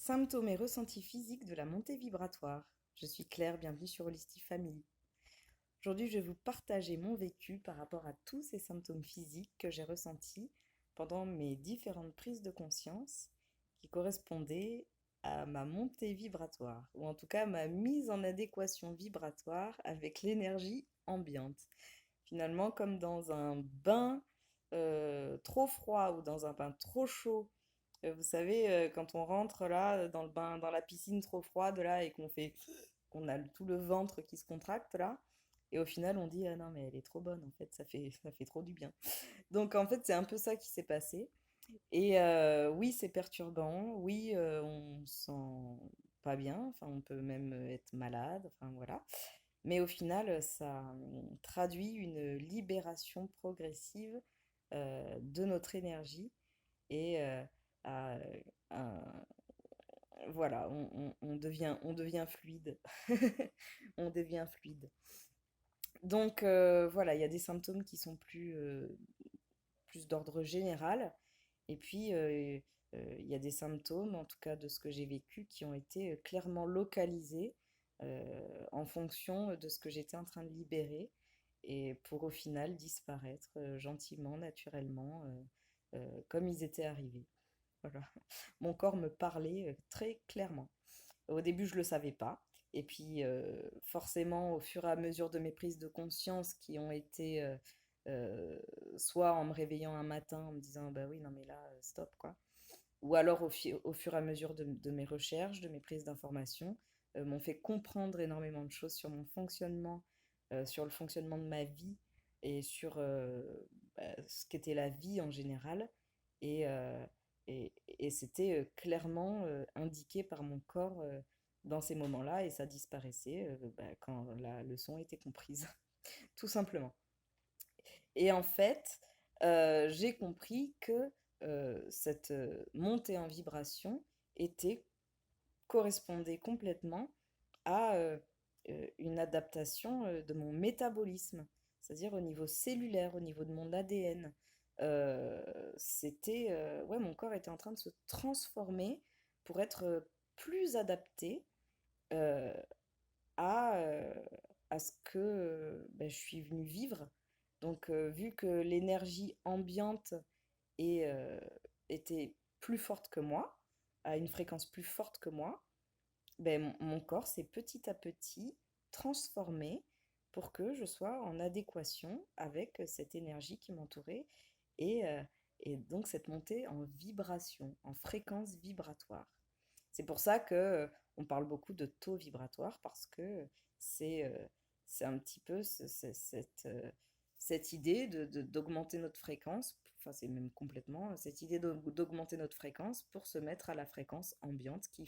Symptômes et ressentis physiques de la montée vibratoire. Je suis Claire, bienvenue sur Holistic Family. Aujourd'hui, je vais vous partager mon vécu par rapport à tous ces symptômes physiques que j'ai ressentis pendant mes différentes prises de conscience qui correspondaient à ma montée vibratoire, ou en tout cas ma mise en adéquation vibratoire avec l'énergie ambiante. Finalement, comme dans un bain trop froid ou dans un bain trop chaud. Vous savez, quand on rentre là dans le bain, dans la piscine trop froide là et qu'on a tout le ventre qui se contracte là, et au final on dit ah non mais elle est trop bonne en fait, ça fait trop du bien. Donc en fait c'est un peu ça qui s'est passé. Et oui c'est perturbant, oui on se sent pas bien, enfin on peut même être malade, enfin voilà. Mais au final ça traduit une libération progressive de notre énergie et à- un- voilà, on devient fluide. On devient fluide. Donc voilà, il y a des symptômes qui sont plus d'ordre général. Et puis il y a des symptômes, en tout cas de ce que j'ai vécu, qui ont été clairement localisés en fonction de ce que j'étais en train de libérer. Et pour au final disparaître gentiment, naturellement, comme ils étaient arrivés. Voilà. Mon corps me parlait très clairement. Au début, je ne le savais pas. Et puis, forcément, au fur et à mesure de mes prises de conscience qui ont été euh, soit en me réveillant un matin en me disant, bah oui, non, mais là, stop, quoi. Ou alors au fur et à mesure de mes recherches, de mes prises d'informations, m'ont fait comprendre énormément de choses sur mon fonctionnement, sur le fonctionnement de ma vie et sur ce qu'était la vie en général. Et, et c'était clairement indiqué par mon corps dans ces moments-là et ça disparaissait quand la leçon était comprise, tout simplement. Et en fait, j'ai compris que cette montée en vibration était, correspondait complètement à une adaptation de mon métabolisme, c'est-à-dire au niveau cellulaire, au niveau de mon ADN. Ouais, mon corps était en train de se transformer pour être plus adapté euh, à, euh, à ce que ben, je suis venue vivre. Donc, vu que l'énergie ambiante et, était plus forte que moi, à une fréquence plus forte que moi, ben, mon corps s'est petit à petit transformé pour que je sois en adéquation avec cette énergie qui m'entourait et, euh, et donc cette montée en vibration, en fréquence vibratoire. C'est pour ça que on parle beaucoup de taux vibratoire parce que c'est c'est un petit peu cette idée d'augmenter notre fréquence, enfin c'est même complètement cette idée d'augmenter notre fréquence pour se mettre à la fréquence ambiante qui nous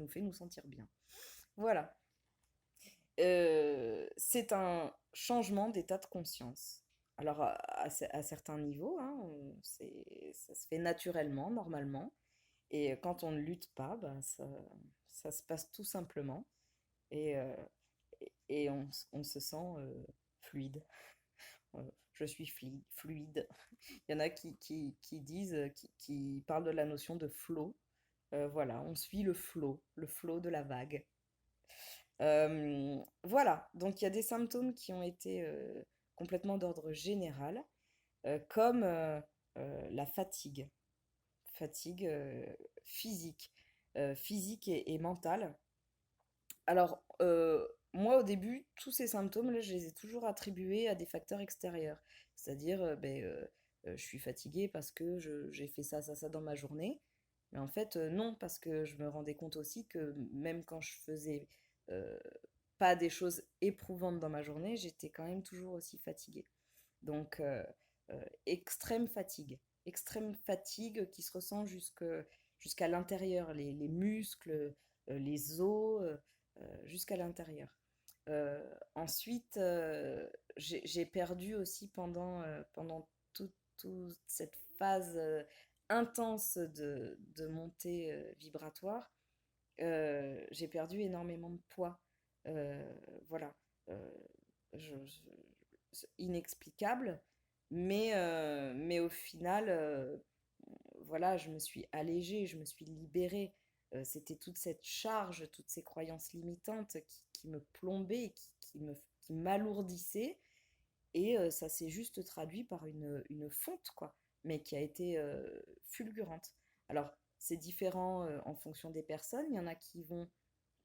fait nous sentir bien. Voilà. C'est un changement d'état de conscience. Alors à certains niveaux, hein, ça se fait naturellement, normalement. Et quand on ne lutte pas, bah, ça se passe tout simplement. Et, et on se sent fluide. Je suis fluide. Il y en a qui disent, qui parlent de la notion de flow. Voilà, on suit le flow de la vague. Voilà, donc il y a des symptômes qui ont été complètement d'ordre général, comme la fatigue, fatigue physique, physique et mentale. Alors, moi, au début, tous ces symptômes-là, je les ai toujours attribués à des facteurs extérieurs. C'est-à-dire, je suis fatiguée parce que j'ai fait ça, ça, ça dans ma journée. Mais en fait, non, parce que je me rendais compte aussi que même quand je faisais euh, pas des choses éprouvantes dans ma journée, j'étais quand même toujours aussi fatiguée. Donc, extrême fatigue qui se ressent jusqu'à l'intérieur, les muscles, les os, jusqu'à l'intérieur. Ensuite, j'ai perdu aussi pendant toute cette phase intense de montée vibratoire, j'ai perdu énormément de poids. Voilà. Euh, Inexplicable, mais au final, voilà, je me suis allégée, je me suis libérée. c'était toute cette charge, toutes ces croyances limitantes qui me plombaient, qui m'alourdissaient. Et ça s'est juste traduit par une fonte, quoi, mais qui a été fulgurante. Alors, c'est différent en fonction des personnes. Il y en a qui vont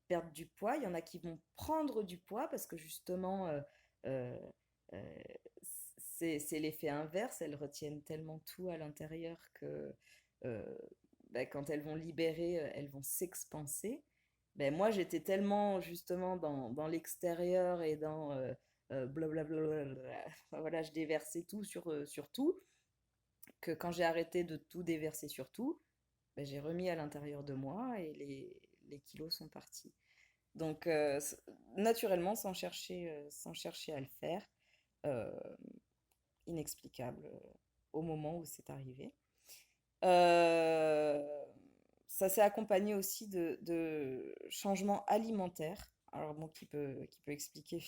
perdre du poids, il y en a qui vont prendre du poids parce que justement, euh, euh, c'est l'effet inverse. Elles retiennent tellement tout à l'intérieur que euh, bah, quand elles vont libérer, elles vont s'expanser. Ben, moi, j'étais tellement justement dans l'extérieur et dans blablabla. Enfin, voilà, je déversais tout sur tout, que quand j'ai arrêté de tout déverser sur tout, ben, j'ai remis à l'intérieur de moi et les kilos sont partis. Donc, naturellement, sans chercher à le faire, euh, inexplicable au moment où c'est arrivé. Euh, Ça s'est accompagné aussi de changements alimentaires, alors bon, qui peut expliquer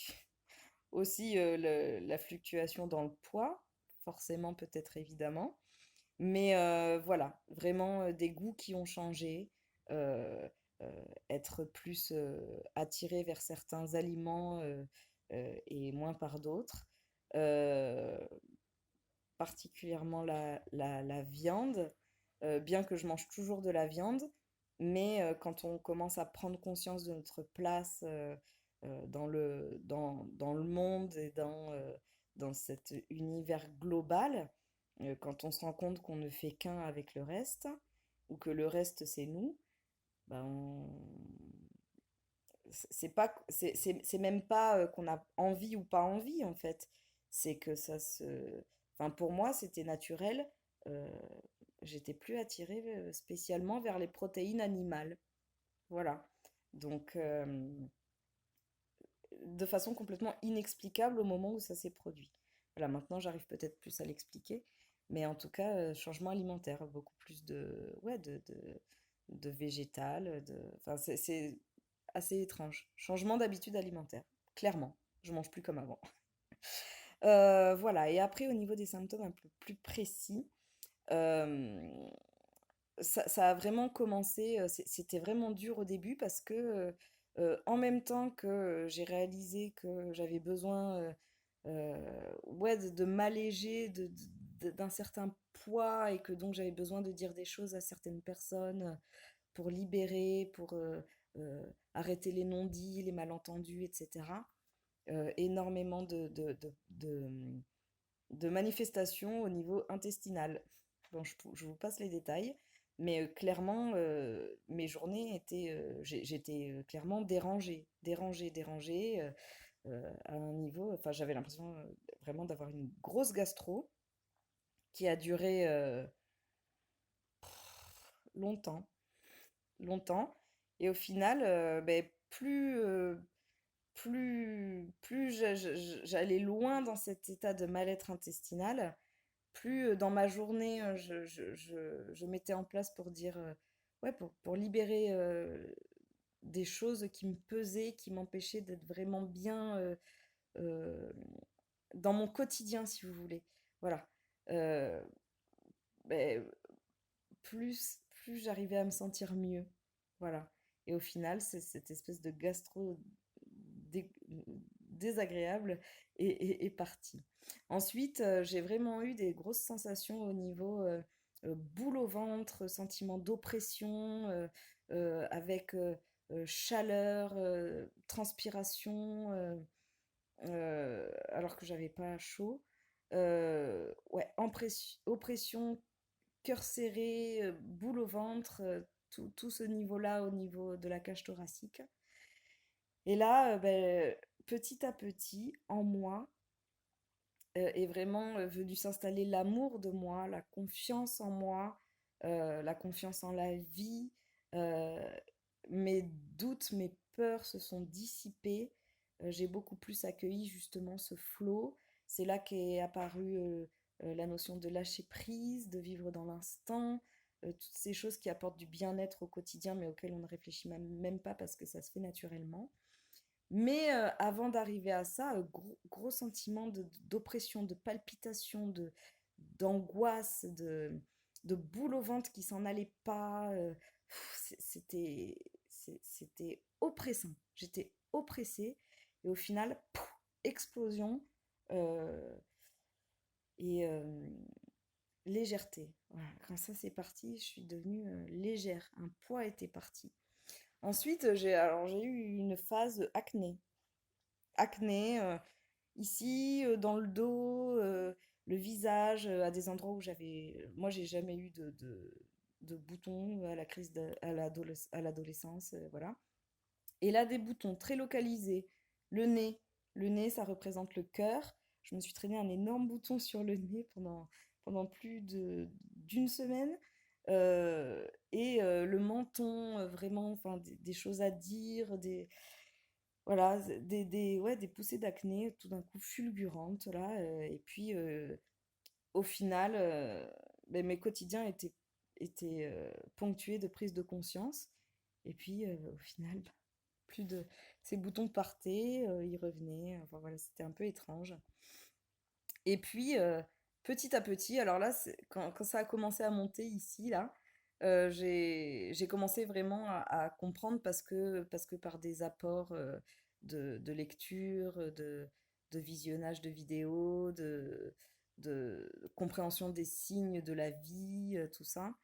aussi la fluctuation dans le poids, forcément, peut-être évidemment. Mais voilà, vraiment des goûts qui ont changé, euh, être plus attiré vers certains aliments et moins par d'autres. Euh, Particulièrement la viande, bien que je mange toujours de la viande, mais quand on commence à prendre conscience de notre place dans le monde et dans cet univers global, quand on se rend compte qu'on ne fait qu'un avec le reste, ou que le reste c'est nous, ben c'est pas, c'est même pas qu'on a envie ou pas envie en fait, c'est que ça se, enfin pour moi c'était naturel, euh, j'étais plus attirée spécialement vers les protéines animales, voilà. Donc de façon complètement inexplicable au moment où ça s'est produit. Voilà, maintenant j'arrive peut-être plus à l'expliquer, mais en tout cas changement alimentaire, beaucoup plus de végétal, enfin c'est assez étrange. Changement d'habitude alimentaire, clairement. Je mange plus comme avant. Voilà, et après, au niveau des symptômes un peu plus précis, euh, ça a vraiment commencé, c'était vraiment dur au début parce que en même temps que j'ai réalisé que j'avais besoin ouais, de m'alléger d'un certain poids et que donc j'avais besoin de dire des choses à certaines personnes pour libérer, pour arrêter les non-dits, les malentendus, etc. Énormément de manifestations au niveau intestinal. Bon, je vous passe les détails, mais clairement, mes journées étaient, j'étais clairement dérangée, à un niveau, enfin j'avais l'impression vraiment d'avoir une grosse gastro qui a duré longtemps, longtemps, et au final, ben, plus j'allais loin dans cet état de mal-être intestinal, plus dans ma journée, je mettais en place pour dire, ouais, pour libérer des choses qui me pesaient, qui m'empêchaient d'être vraiment bien euh, dans mon quotidien, si vous voulez. Voilà. Euh, ben, plus j'arrivais à me sentir mieux. Voilà. Et au final, c'est cette espèce de gastro dé- désagréable est partie. Ensuite, j'ai vraiment eu des grosses sensations au niveau boule au ventre, sentiment d'oppression, avec chaleur, transpiration, alors que j'avais pas chaud. Ouais, oppression, cœur serré, boule au ventre, tout ce niveau-là au niveau de la cage thoracique. Et là, ben, petit à petit, en moi, est vraiment venu s'installer l'amour de moi, la confiance en moi, la confiance en la vie. euh, Mes doutes, mes peurs se sont dissipés. J'ai beaucoup plus accueilli justement ce flot. C'est là qu'est apparue la notion de lâcher prise, de vivre dans l'instant, toutes ces choses qui apportent du bien-être au quotidien, mais auxquelles on ne réfléchit même pas parce que ça se fait naturellement. Mais avant d'arriver à ça, gros sentiment d'oppression, de palpitation, d'angoisse, de boule au ventre qui s'en allait pas, c'était oppressant. J'étais oppressée et au final, pouf, explosion euh, et légèreté. Voilà. Quand ça c'est parti, je suis devenue légère. Un poids était parti. Ensuite, j'ai eu une phase acné. Acné, ici, dans le dos, le visage, à des endroits où moi, j'ai jamais eu de boutons à la crise à l'adolescence, voilà. Et là, des boutons très localisés. Le nez. Le nez, ça représente le cœur. Je me suis traîné un énorme bouton sur le nez pendant plus d'une semaine. Le menton, vraiment, enfin, des choses à dire, voilà, ouais, des poussées d'acné tout d'un coup fulgurantes, là. Et puis, au final, ben, mes quotidiens étaient ponctués de prise de conscience. Et puis, au final, bah, plus de... Ces boutons partaient, ils revenaient. Enfin, voilà, c'était un peu étrange. Et puis, petit à petit, alors là, quand ça a commencé à monter ici, là, j'ai commencé vraiment à comprendre parce que par des apports de lecture, de visionnage de vidéos, de compréhension des signes de la vie, tout ça,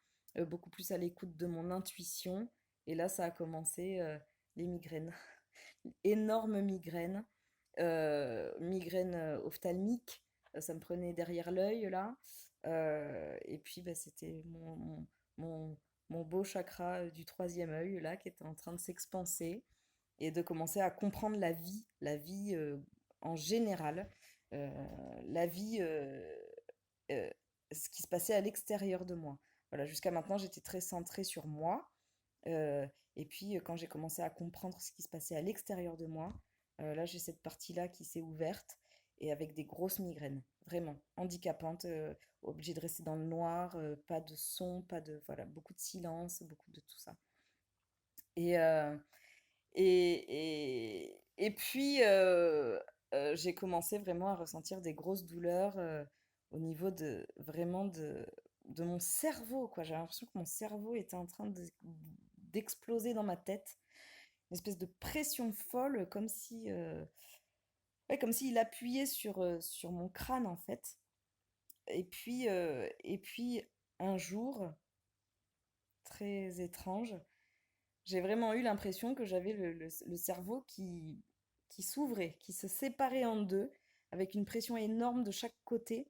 beaucoup plus à l'écoute de mon intuition. Et là, ça a commencé les migraines. Énorme migraine, migraine ophtalmique, ça me prenait derrière l'œil là. Et puis bah, c'était mon, mon beau chakra du troisième œil là qui était en train de s'expanser et de commencer à comprendre la vie en général, euh, la vie, euh, ce qui se passait à l'extérieur de moi. Voilà, jusqu'à maintenant j'étais très centrée sur moi. Et puis, quand j'ai commencé à comprendre ce qui se passait à l'extérieur de moi, là, j'ai cette partie-là qui s'est ouverte et avec des grosses migraines, vraiment handicapantes, obligée de rester dans le noir, pas de son, pas de, voilà, beaucoup de silence, beaucoup de tout ça. Et, euh, et puis, j'ai commencé vraiment à ressentir des grosses douleurs au niveau de mon cerveau, quoi. J'ai l'impression que mon cerveau était en train d'exploser dans ma tête. Une espèce de pression folle, comme si, ouais, comme s'il appuyait sur mon crâne, en fait. Et puis un jour, très étrange, j'ai vraiment eu l'impression que j'avais le cerveau qui s'ouvrait, qui se séparait en deux, avec une pression énorme de chaque côté.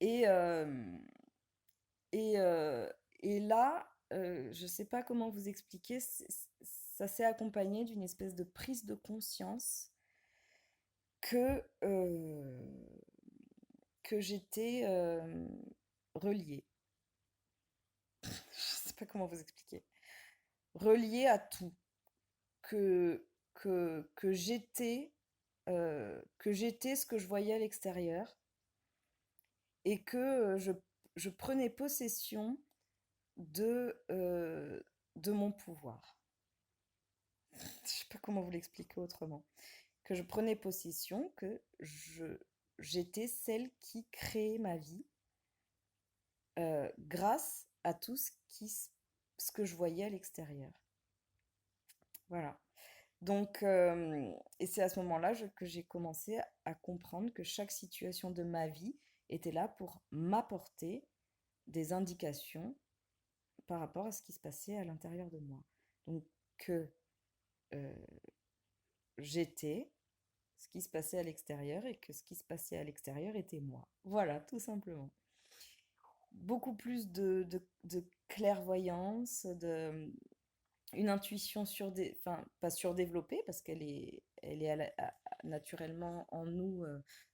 Et, euh, et, euh, et là, je ne sais pas comment vous expliquer, ça s'est accompagné d'une espèce de prise de conscience que, que j'étais reliée. Je ne sais pas comment vous expliquer. Reliée à tout. Que, que j'étais ce que je voyais à l'extérieur et que je prenais possession de mon pouvoir. Je ne sais pas comment vous l'expliquer autrement. Que je prenais possession, j'étais celle qui créait ma vie grâce à tout ce que je voyais à l'extérieur. Voilà. Donc, et c'est à ce moment-là que j'ai commencé à comprendre que chaque situation de ma vie était là pour m'apporter des indications par rapport à ce qui se passait à l'intérieur de moi. Donc, que euh, j'étais ce qui se passait à l'extérieur et que ce qui se passait à l'extérieur était moi. Voilà, tout simplement. Beaucoup plus de clairvoyance, une intuition enfin, pas surdéveloppée parce elle est naturellement en nous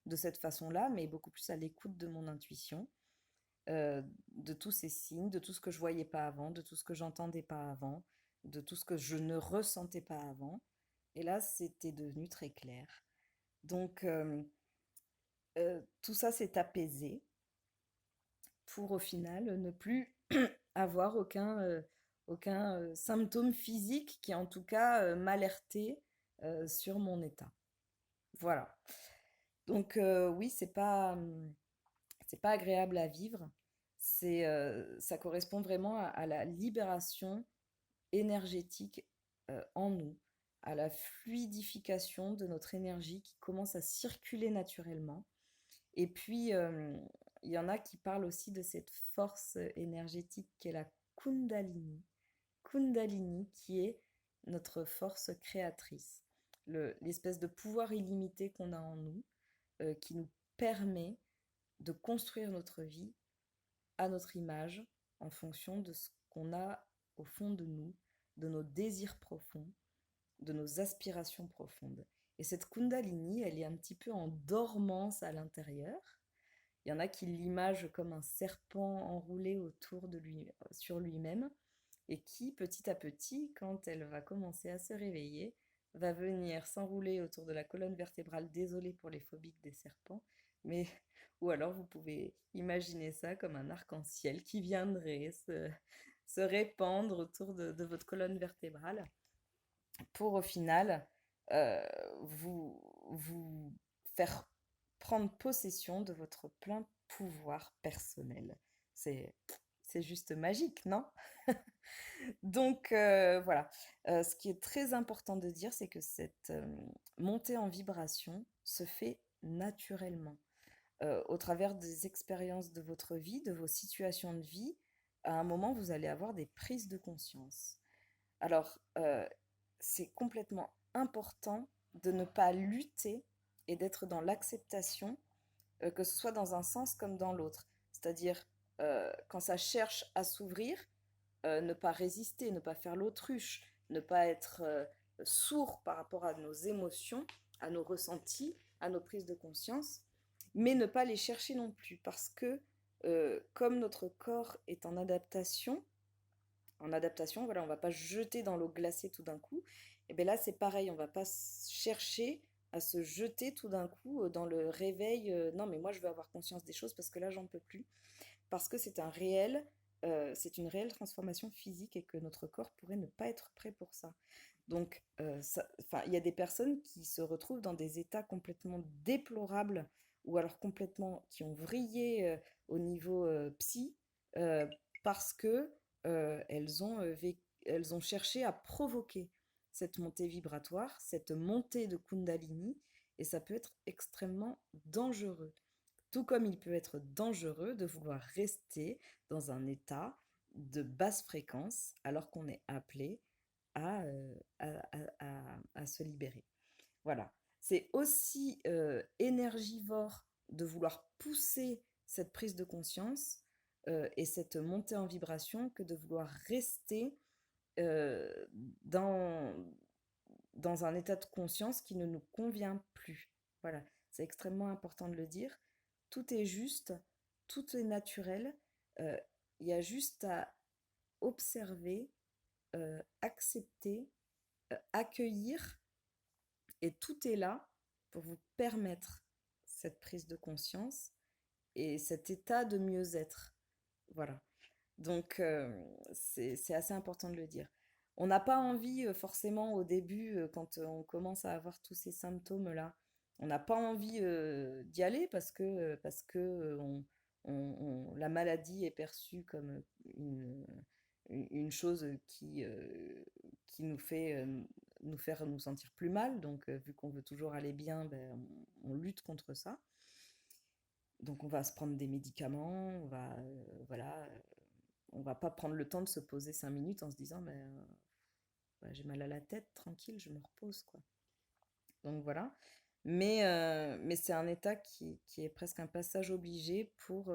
de cette façon-là, mais beaucoup plus à l'écoute de mon intuition, de tous ces signes, de tout ce que je voyais pas avant, de tout ce que j'entendais pas avant, de tout ce que je ne ressentais pas avant. Et là, c'était devenu très clair. Donc, tout ça s'est apaisé pour au final ne plus avoir aucun symptôme physique qui en tout cas m'alertait sur mon état. Voilà. Donc oui, c'est pas agréable à vivre. Ça correspond vraiment à la libération énergétique en nous, à la fluidification de notre énergie qui commence à circuler naturellement. Et puis, il y en a qui parlent aussi de cette force énergétique qui est la Kundalini. Kundalini qui est notre force créatrice, l'espèce de pouvoir illimité qu'on a en nous, qui nous permet de construire notre vie à notre image en fonction de ce qu'on a au fond de nous, de nos désirs profonds, de nos aspirations profondes. Et cette Kundalini, elle est un petit peu en dormance à l'intérieur. Il y en a qui l'imagent comme un serpent enroulé autour de lui, sur lui-même, et qui, petit à petit, quand elle va commencer à se réveiller, va venir s'enrouler autour de la colonne vertébrale. Désolée pour les phobiques des serpents, mais ou alors vous pouvez imaginer ça comme un arc-en-ciel qui viendrait se répandre autour de votre colonne vertébrale pour au final euh, vous faire prendre possession de votre plein pouvoir personnel. C'est, c'est juste magique, non? Donc voilà. Ce qui est très important de dire, c'est que cette montée en vibration se fait naturellement, au travers des expériences de votre vie, de vos situations de vie. À un moment, vous allez avoir des prises de conscience. Alors, c'est complètement important de ne pas lutter et d'être dans l'acceptation, que ce soit dans un sens comme dans l'autre. C'est-à-dire, quand ça cherche à s'ouvrir, ne pas résister, ne pas faire l'autruche, ne pas être sourd par rapport à nos émotions, à nos ressentis, à nos prises de conscience, mais ne pas les chercher non plus, parce que comme notre corps est en adaptation, voilà, on va pas jeter dans l'eau glacée tout d'un coup. Et bien là, c'est pareil, on va pas chercher à se jeter tout d'un coup dans le réveil. Non, mais moi, je veux avoir conscience des choses parce que là, j'en peux plus. Parce que c'est une réelle transformation physique et que notre corps pourrait ne pas être prêt pour ça. Donc, il y a des personnes qui se retrouvent dans des états complètement déplorables ou alors complètement qui ont vrillé au niveau psy, euh, parce que elles ont cherché à provoquer cette montée vibratoire, cette montée de Kundalini, et ça peut être extrêmement dangereux. Tout comme il peut être dangereux de vouloir rester dans un état de basse fréquence alors qu'on est appelé à se libérer. Voilà. C'est aussi énergivore de vouloir pousser cette prise de conscience et cette montée en vibration que de vouloir rester euh, dans, dans un état de conscience qui ne nous convient plus. Voilà, c'est extrêmement important de le dire. Tout est juste, tout est naturel. Euh, Il y a juste à observer, accepter, accueillir, et tout est là pour vous permettre cette prise de conscience et cet état de mieux-être. Voilà. Donc, c'est assez important de le dire. On n'a pas envie, forcément, au début, quand on commence à avoir tous ces symptômes-là, on n'a pas envie d'y aller parce que la maladie est perçue comme une chose qui nous fait nous faire nous sentir plus mal. Donc, vu qu'on veut toujours aller bien, ben, on lutte contre ça. Donc, on va se prendre des médicaments, voilà, on va pas prendre le temps de se poser 5 minutes en se disant mais bah, j'ai mal à la tête, tranquille, je me repose quoi. Donc voilà. Mais c'est un état qui est presque un passage obligé pour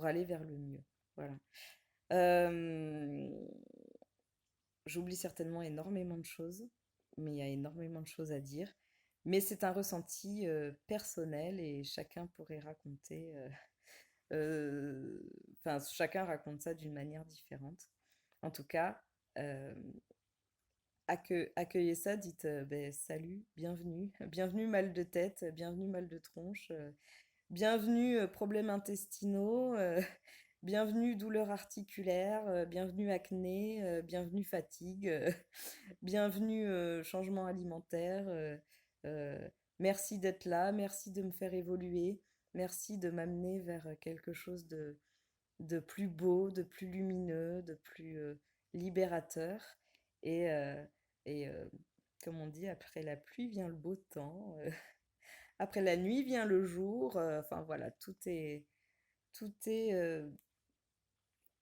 aller vers le mieux. Voilà. Euh, J'oublie certainement énormément de choses, mais il y a énormément de choses à dire. Mais c'est un ressenti personnel et chacun pourrait raconter. Enfin, chacun raconte ça d'une manière différente. En tout cas, euh, accueillez ça, dites ben, salut, bienvenue, bienvenue mal de tête, bienvenue mal de tronche, bienvenue problèmes intestinaux, bienvenue douleurs articulaires, bienvenue acné, bienvenue fatigue, bienvenue changement alimentaire. Euh, Merci d'être là, merci de me faire évoluer, merci de m'amener vers quelque chose de plus beau, de plus lumineux, de plus libérateur. Et, et comme on dit, après la pluie vient le beau temps, après la nuit vient le jour. Enfin voilà, tout est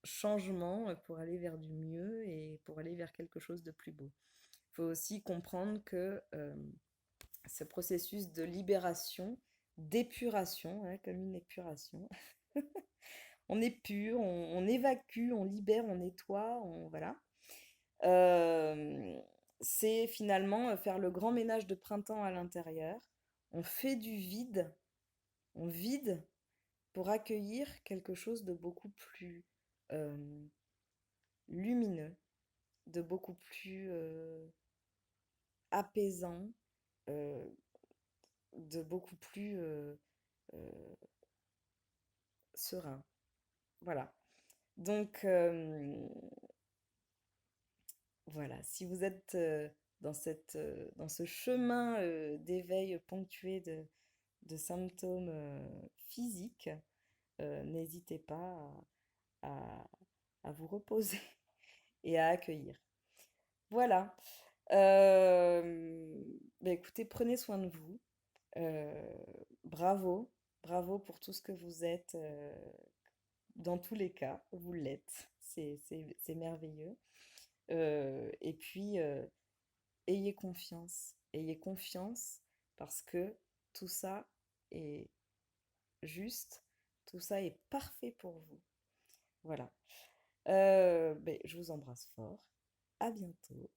changement pour aller vers du mieux et pour aller vers quelque chose de plus beau. Il faut aussi comprendre que ce processus de libération, d'épuration, hein, comme une épuration, on épure, on évacue, on libère, on nettoie, voilà. Euh, c'est finalement faire le grand ménage de printemps à l'intérieur. On fait du vide, on vide pour accueillir quelque chose de beaucoup plus euh, lumineux, de beaucoup plus apaisant, euh, de beaucoup plus euh, serein. Voilà. Donc, voilà, si vous êtes dans ce chemin d'éveil ponctué de symptômes physiques, n'hésitez pas à, à vous reposer et à accueillir. Voilà. Bah écoutez, prenez soin de vous. Euh, bravo, bravo pour tout ce que vous êtes. Dans tous les cas, vous l'êtes. C'est merveilleux. Et puis, ayez confiance. Ayez confiance parce que tout ça est juste. Tout ça est parfait pour vous. Voilà. Ben, je vous embrasse fort. À bientôt.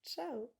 Ciao.